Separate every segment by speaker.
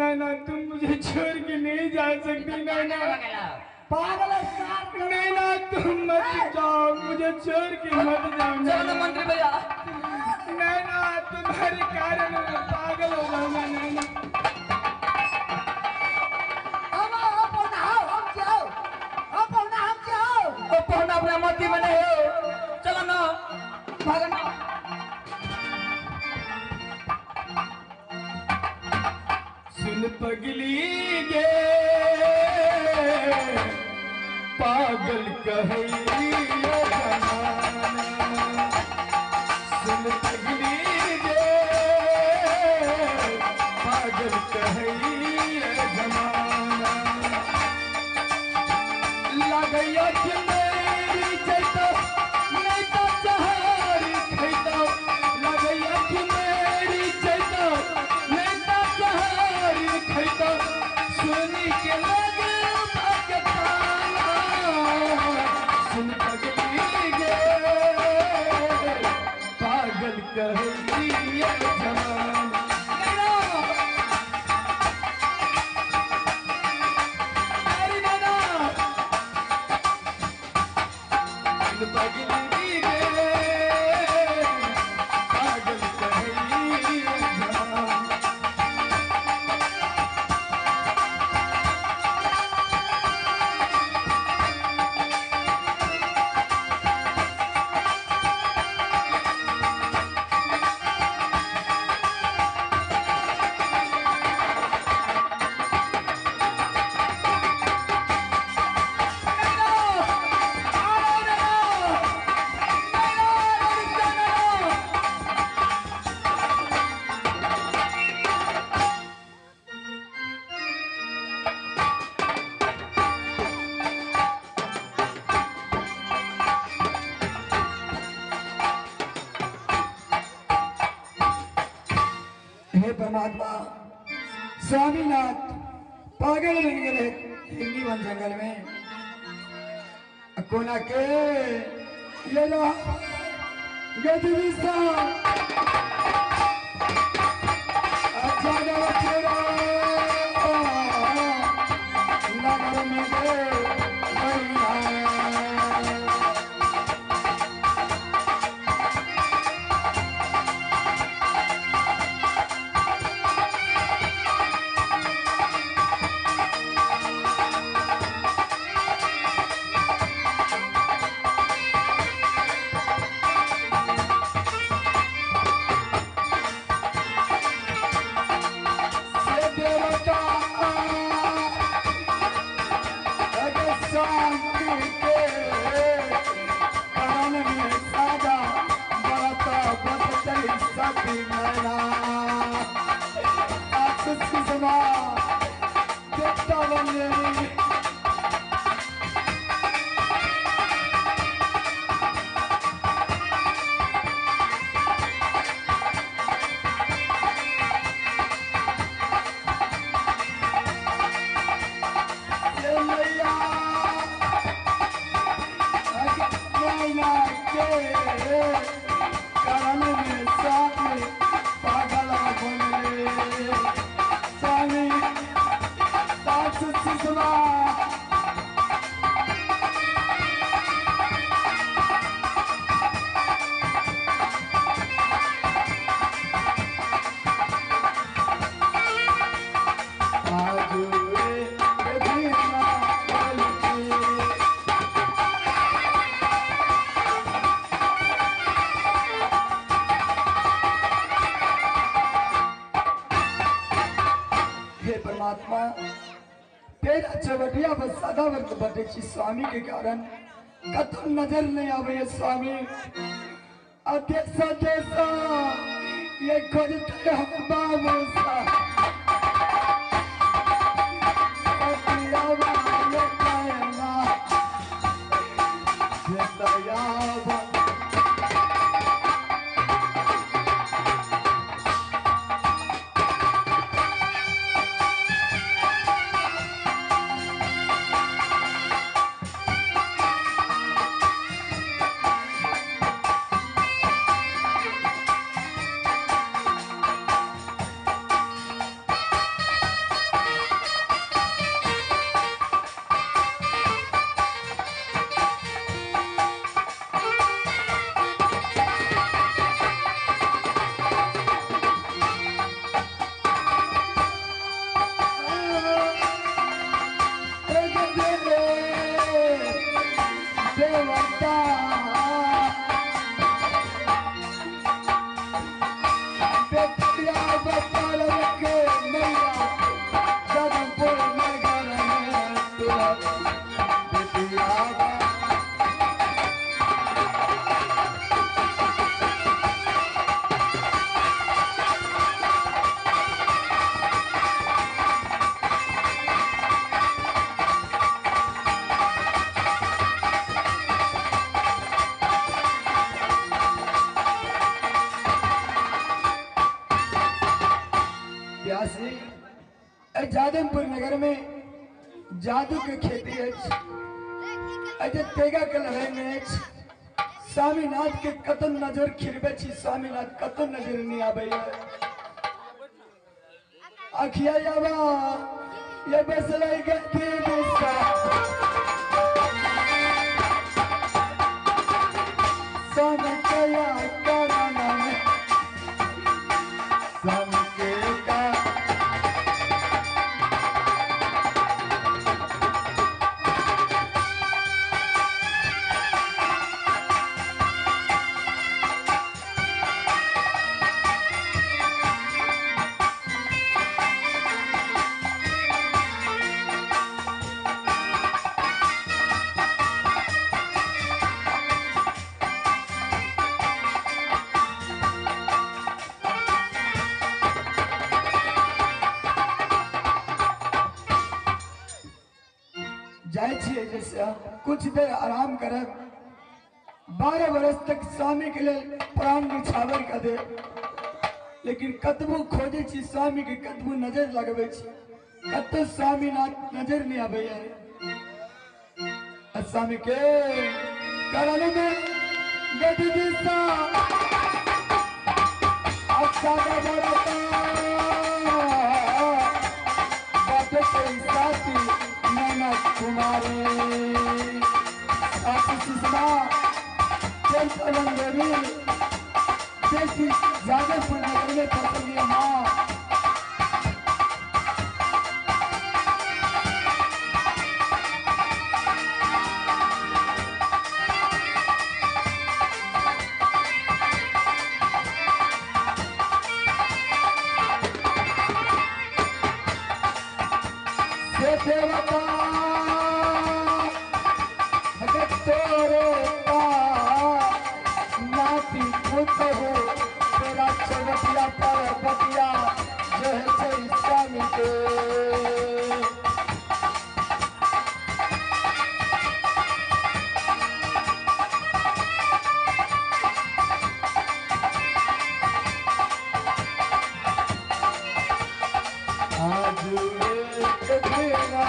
Speaker 1: नैना तुम मुझे छोड़ के नहीं जा सकती नैना।
Speaker 2: पागल
Speaker 1: नैना तुम मत जाओ, मुझे छोड़ के मत जाओ
Speaker 3: चलो मंत्री भैया।
Speaker 1: नैना तुम्हारे कारण मैं पागल हो जाऊंगा नैना।
Speaker 3: पहुना अपना मोती में नहीं हो, चलो ना भागना।
Speaker 1: सुन पगली गे पागल कहैया जमाना, सुन पगली गे पागल कहैया जमाना। लगैया कि मेरी जैतो नहीं तो चहारी खैतो, लगैया कि मेरी जैतो नहीं तो चहारी खैतो, सुनी के लगे भगताना, सुन पगली गे पागल कहैया जमाना।
Speaker 2: हे परमात्मा स्वामीनाथ पागल बन गए हिंदी वन जंगल में कोना के ये लो गजरी सा अच्छा तेरा नगर में गए परमात्मा तेरा चवटिया बस सदा वर्त बटे स्वामी के कारण कतम नजर नहीं आवे स्वामी अध्यक्ष जैसा ये खोजते हम बाबू सा जादमपुर नगर में जादू के खेती है। अजय तेगा के लड़ाई में स्वामीनाथ के कतन नजर खिरबे छी, स्वामीनाथ कतन नजर नहीं आवे अखिया यावा ये बसलाई गति दिशा स्वामी कया कराना में स्वामी के का जाए छिए जैसे कुछ देर आराम करे। 12 वर्ष तक स्वामी के लिए प्राण निछावर कर दे, लेकिन कतबो खोजे छी स्वामी के कतबो नजर लगबे छी, कतो स्वामी नजर नहीं आवे है। स्वामी के करण में गति दिशा अच्छा का बड़ता बाटे कोई साथी नैना कुमारी आशीषमा चंद्रदेवी जैसी जादवपुर नगर में फसली माँ से देवता नाती पुत हो तेरा चवटिया पर बतिया जो है स्वामी के आज एक तेरा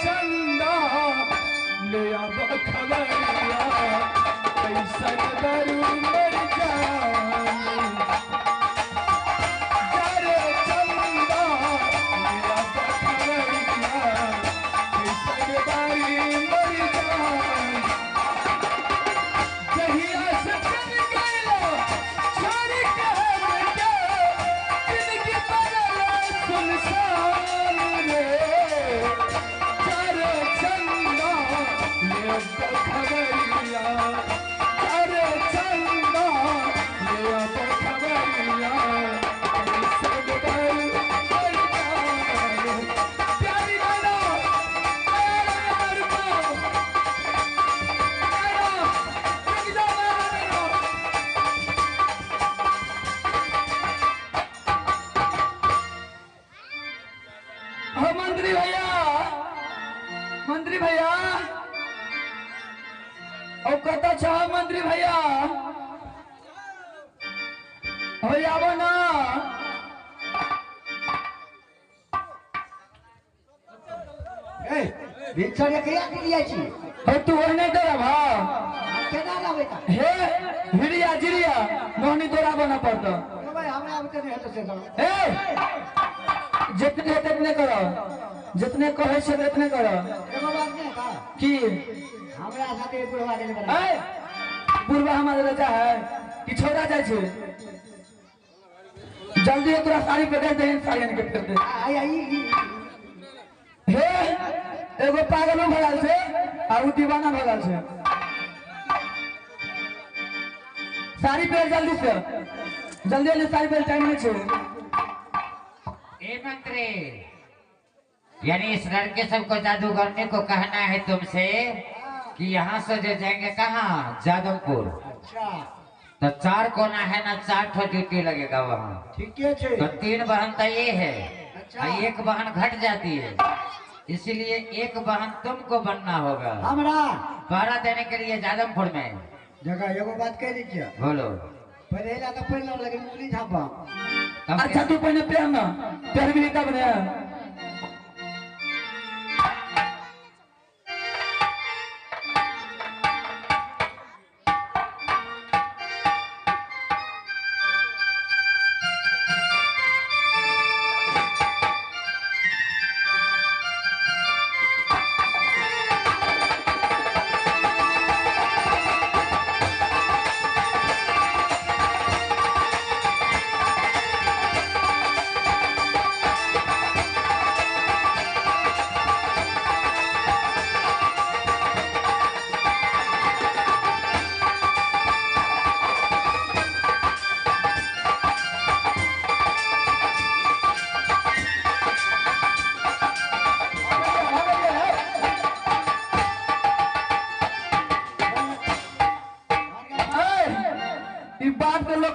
Speaker 2: चंदा ले अब खबरिया कैसन दरू मर जानी चारे चंदा ले अब खबरिया कैसन दारी मर जानी जहिया से चल गया छोड़ के हमके जिंदगी बदल सुनसान रे चारे चंदा ले अब खबरिया चारे चंदा ले अब खबरिया सब दर मर जाने प्यारी गाना प्यारा हर को मंत्री भैया और कत मंत्री भैया आबो ना
Speaker 4: भिक्षर कहिया के लिए छी
Speaker 2: हो तू ओने डरा भा
Speaker 4: केना लावे का
Speaker 2: हे हिड़िया जिरिया मोहनी तोरा बना पड़तो
Speaker 4: भाई हमरा अब नहीं हट से
Speaker 2: ए जितने जितने करो जितने कहे से उतने करो
Speaker 4: एगो बात नहीं का
Speaker 2: की
Speaker 4: हमरा साथे बुढ़वा गेल बड़ा
Speaker 2: ए बुढ़वा हमारे राजा है कि छोड़ा जाए छे जल्दी तोरा साड़ी पे दे दे साड़ी के फेर दे
Speaker 4: आई आई
Speaker 2: हे एगो पागलो भगल छे आ उ दीवाना भगल छे साड़ी पे जल्दी से जल्दी साड़ी पे टाइम नहीं छे
Speaker 5: ए मंत्री यानी इस लड़के सबको जादू करने को कहना है तुमसे कि यहाँ से जो जाएंगे कहाँ जादवपुर
Speaker 4: अच्छा
Speaker 5: तो 4 कोना है ना 4 ठो ड्यूटी लगेगा वहाँ
Speaker 4: ठीक है छे
Speaker 5: तो 3 बहन तो ये है
Speaker 4: अच्छा।
Speaker 5: और 1 बहन घट जाती है इसीलिए 1 बहन तुमको बनना होगा
Speaker 4: हमरा
Speaker 5: पहरा देने के लिए जादवपुर में
Speaker 4: जगह एगो बात कह दी क्या
Speaker 5: बोलो
Speaker 4: पहले ला तो पहले लगे मुली झापा
Speaker 5: तब
Speaker 2: अच्छा तू पहले पहनना पहन भी तब ने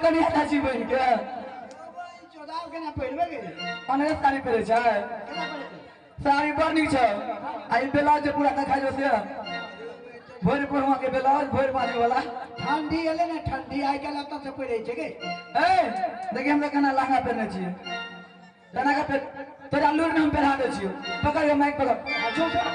Speaker 2: कनी हटाची बन के
Speaker 4: चौदाव के ना पहिरबे गेल
Speaker 2: अने साड़ी पहरे छै
Speaker 4: केना पड़े
Speaker 2: साड़ी बड़ नीक छै आई ब्लाउज जे पूरा देखाइ जो से भोर पहुआ के ब्लाउज भोर बाजे वाला
Speaker 4: ठंडी एले ना ठंडी आइ के लगता से पहिरे छै गे
Speaker 2: ए देखिए हम कना लहंगा पहनने छियै तना का तोरा लूर में हम पहना दे छियै पकड़ के माइक पकड़
Speaker 4: आजो से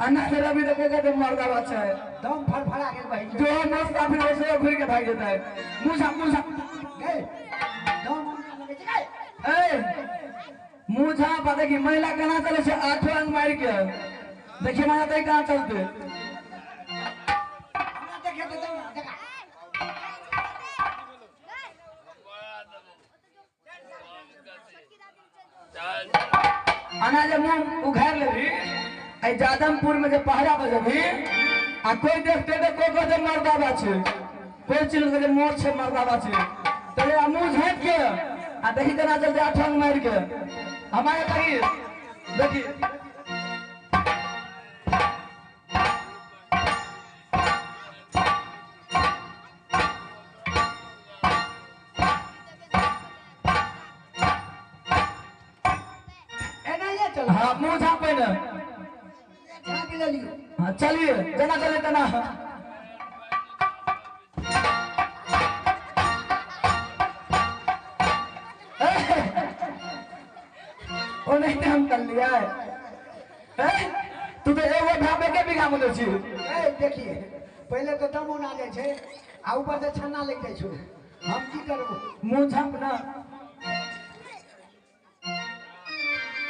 Speaker 2: आना से अभी देखोगे तो मर्दा बच्चा है
Speaker 4: दम फड़फड़ा के भाई
Speaker 2: जो मुसाफिर वैसे घूर के भाग जाता है मुंह झाप
Speaker 4: गए दम लगे गए
Speaker 2: मुंह झाप देखिए महिला कहाँ चले से 8 अंग मार के देखिए मैं जाते कहाँ चलते
Speaker 4: देखे तो दम देखा
Speaker 2: आना जब मुंह उघार ले भी आई जादमपुर में जब पहरा बजे भी आ कोई देखते तो कोई कहते मर्दा बाछे कोई चीज कहते मोर छे मर्दा बाछे तो ये मुंह झाँप के आ देखी तना चलते 8 अंग मार के हमारे कहीं देखिए हाँ मुंह झाँपे न
Speaker 4: झाँप ले लियो
Speaker 2: हाँ चलिए जना चले तना ओ नहीं तो हम कर लिया है तू तो एगो ढाबे के बिघा बोले छी
Speaker 4: देखिए पहले तो दम ना जाए छे आ ऊपर से छन्ना लग जाए छो हम की करबो
Speaker 2: मुंह झाँपना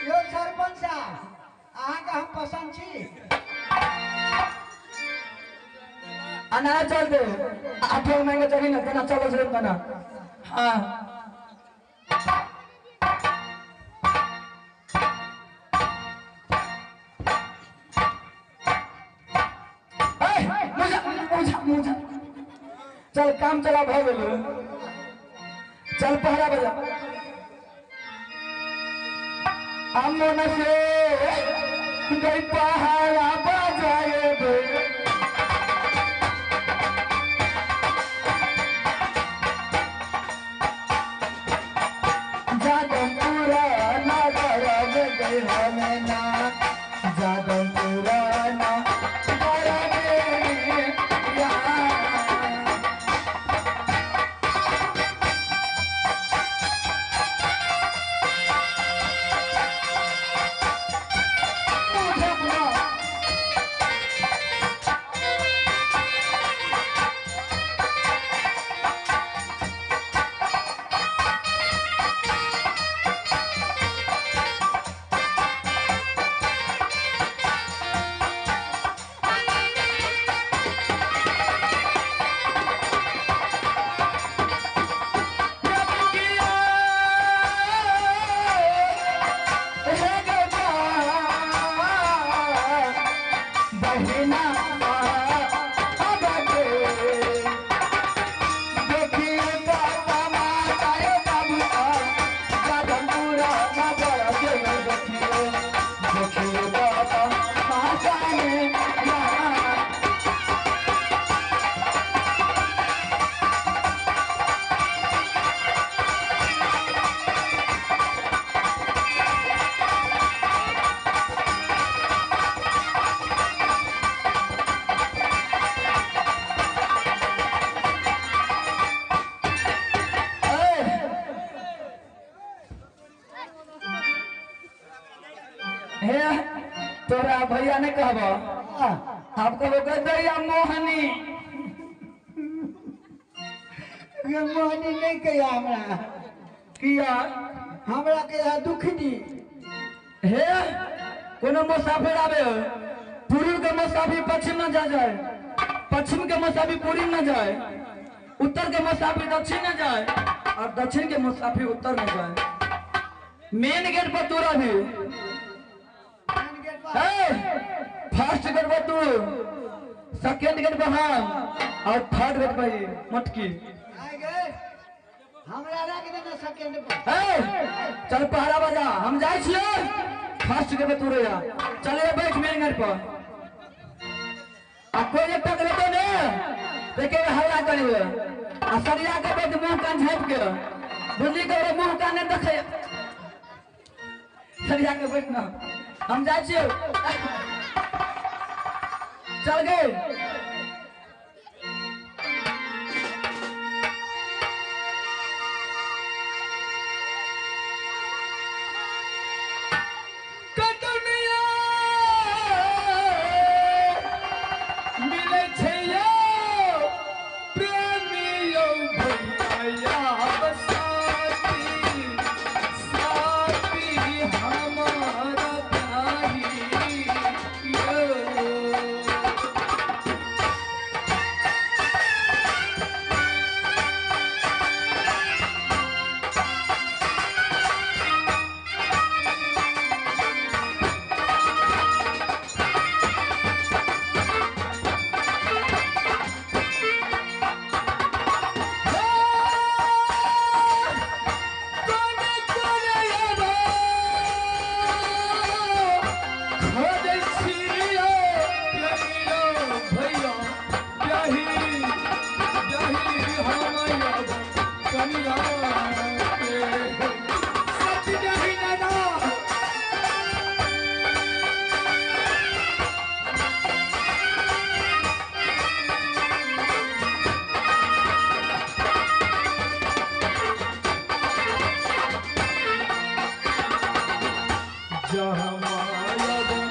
Speaker 4: यो सरपंच साहब अहाँ का हम पसंद छी
Speaker 2: अना चल दे 8 अंग महंगे चली ना तना चलो से तना हाँ मुझा चल काम चला भाग गेलो चल पहरा बजा अमन से गई पहाड़ा बजाए बे जादमपुरा नगर में गई हमें ना जादमपुरा तोरा भैया ने कहबो आप कहबो गदैया मोहनी
Speaker 4: ये मोहनी नहीं कहिया हमरा
Speaker 2: किया
Speaker 4: हमरा कहिया दुखनी
Speaker 2: हे कोनो मुसाफिर आवे पूर्व के मुसाफिर पश्चिम न जा जाए पश्चिम के मुसाफिर पूर्व न जाए उत्तर के मुसाफिर दक्षिण न जाए और दक्षिण के मुसाफिर उत्तर न जाए मेन गेट पर तोरा भी फर्स्ट गेट पर तू सेकंड गेट पर हम और थर्ड गेट पर ये मटकी
Speaker 4: आए गए हमरा रख देना सेकंड पर
Speaker 2: चल पहरा बजा हम जाए छियो फर्स्ट गेट पर तू रे चले बैठ मेन गेट पर आ कोई एक टक लेतो ने देखे हल्ला करिए आ सरिया के बैठ मुंह कान झाँप के बुझली के मुंह कान ने देखे सरिया के बैठ ना हम जाए छियो चल गए रामा यादव